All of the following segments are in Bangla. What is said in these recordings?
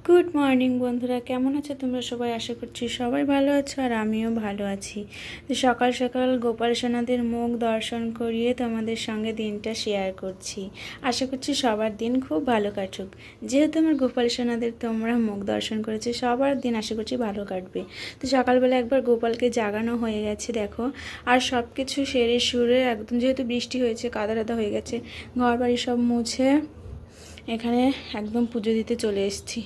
গুড মর্নিং বন্ধুরা, কেমন আছো তোমরা সবাই? আশা করছি সবাই ভালো আছো আর আমিও ভালো আছি। তো সকাল সকাল গোপাল সোনাদের মুখ দর্শন করিয়ে তোমাদের সঙ্গে দিনটা শেয়ার করছি। আশা করছি সবার দিন খুব ভালো কাটুক। যেহেতু আমার গোপাল সোনাদের তোমরা মুখ দর্শন করেছে, সবার দিন আশা করছি ভালো কাটবে। তো সকালবেলা একবার গোপালকে জাগানো হয়ে গেছে দেখো, আর সব কিছু সেরে সুরে একদম, যেহেতু বৃষ্টি হয়েছে কাদা টাদা হয়ে গেছে, ঘর বাড়ি সব মুছে এখানে একদম পুজো দিতে চলে এসেছি।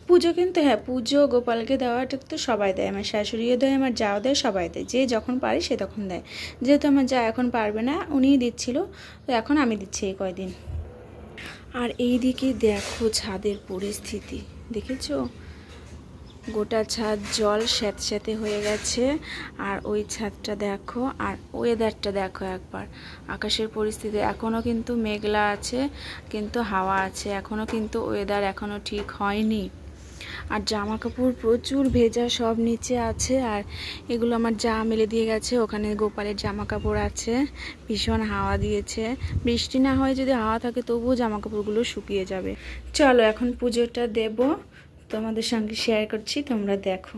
পুজো কিন্তু পুজো গোপালকে দেওয়াটা তো সবাই দেয়, আমার শাশুড়িও দেয়, আমার যাও দেয়, সবাই দেয়, যে যখন পারে সে তখন দেয়। যেহেতু আমার যা এখন পারবে না, উনিই দিচ্ছিল, তো এখন আমি দিচ্ছি এই কয়দিন। আর এই দিকে দেখো ছাদের পরিস্থিতি, দেখেছো? গোটা ছাদ জল স্যাঁতস্যাঁতে হয়ে গেছে। আর ওই ছাদটা দেখো, আর ওয়েদারটা দেখো একবার, আকাশের পরিস্থিতি এখনও কিন্তু মেঘলা আছে, কিন্তু হাওয়া আছে, এখনও কিন্তু ওয়েদার এখনও ঠিক হয়নি। আর জামা কাপড় প্রচুর ভেজা, সব নিচে আছে। আর এগুলো আমার যা মেলে দিয়ে গেছে, ওখানে গোপালের জামা কাপড় আছে। ভীষণ হাওয়া দিয়েছে, বৃষ্টি না হয় যদি হাওয়া থাকে তবুও জামা কাপড়গুলো শুকিয়ে যাবে। চলো এখন পুজোটা দেব, তোমাদের সঙ্গে শেয়ার করছি, তোমরা দেখো।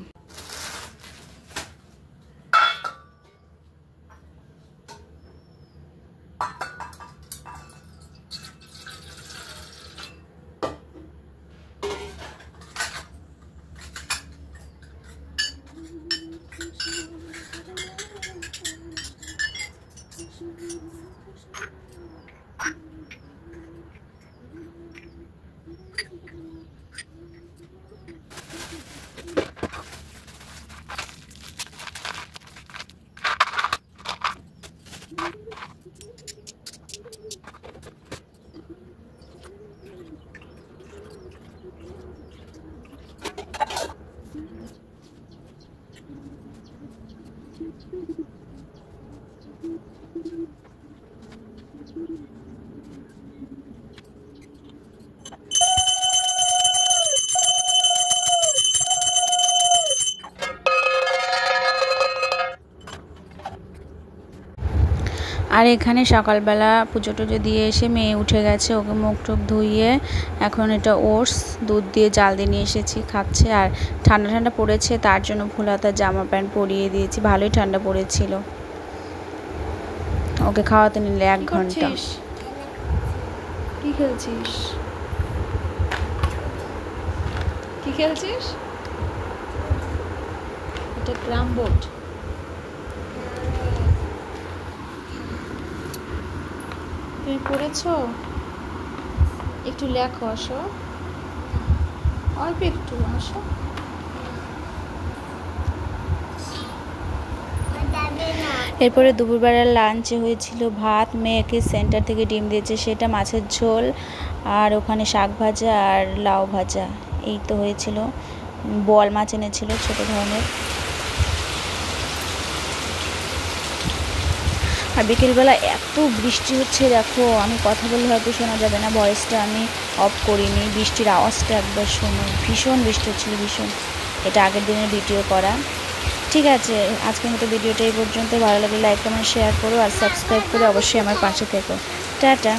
আর এখানে সকালবেলা পুজো টুজো দিয়ে এসে মেয়ে উঠে গেছে, ওকে মুখ টুক ধুইয়ে এখন এটা ওটস দুধ দিয়ে জাল দিয়ে নিয়ে এসেছি, খাচ্ছে। আর ঠান্ডা ঠান্ডা পড়েছে, তার জন্য ফুল হাতা জামা প্যান্ট পরিয়ে দিয়েছি, ভালোই ঠান্ডা পড়েছিল। ওকে খাওয়াতে নিলে 1 ঘন্টা। কি খেলছিস? কি খেলছিস? এটা ক্রাম বোর্ড। তুমি পড়েছো? একটু লেখো, আসো, অল্প একটু আসো। এরপরে দুপুরবেলার লাঞ্চে হয়েছিল ভাত, মেয়েকে সেন্টার থেকে ডিম দিয়েছে, সেটা মাছের ঝোল, আর ওখানে শাক ভাজা আর লাউ ভাজা, এই তো হয়েছিল। বল মাছ এনেছিল ছোটো ধরনের। আর বিকেলবেলা এত বৃষ্টি হচ্ছে দেখো, আমি কথা বললে হয়তো শোনা যাবে না, ভয়েসটা আমি অফ করিনি, বৃষ্টির আওয়াজটা একবার শোনো, ভীষণ বৃষ্টি হচ্ছিল, ভীষণ। এটা আগের দিনের ভিডিও করা। ঠিক আছে, আজকের মতো ভিডিওটা এই পর্যন্ত। ভালো লাগলে লাইক কমেন্ট শেয়ার করো, আর সাবস্ক্রাইব করে অবশ্যই আমার পাশে থেকো। টাটা।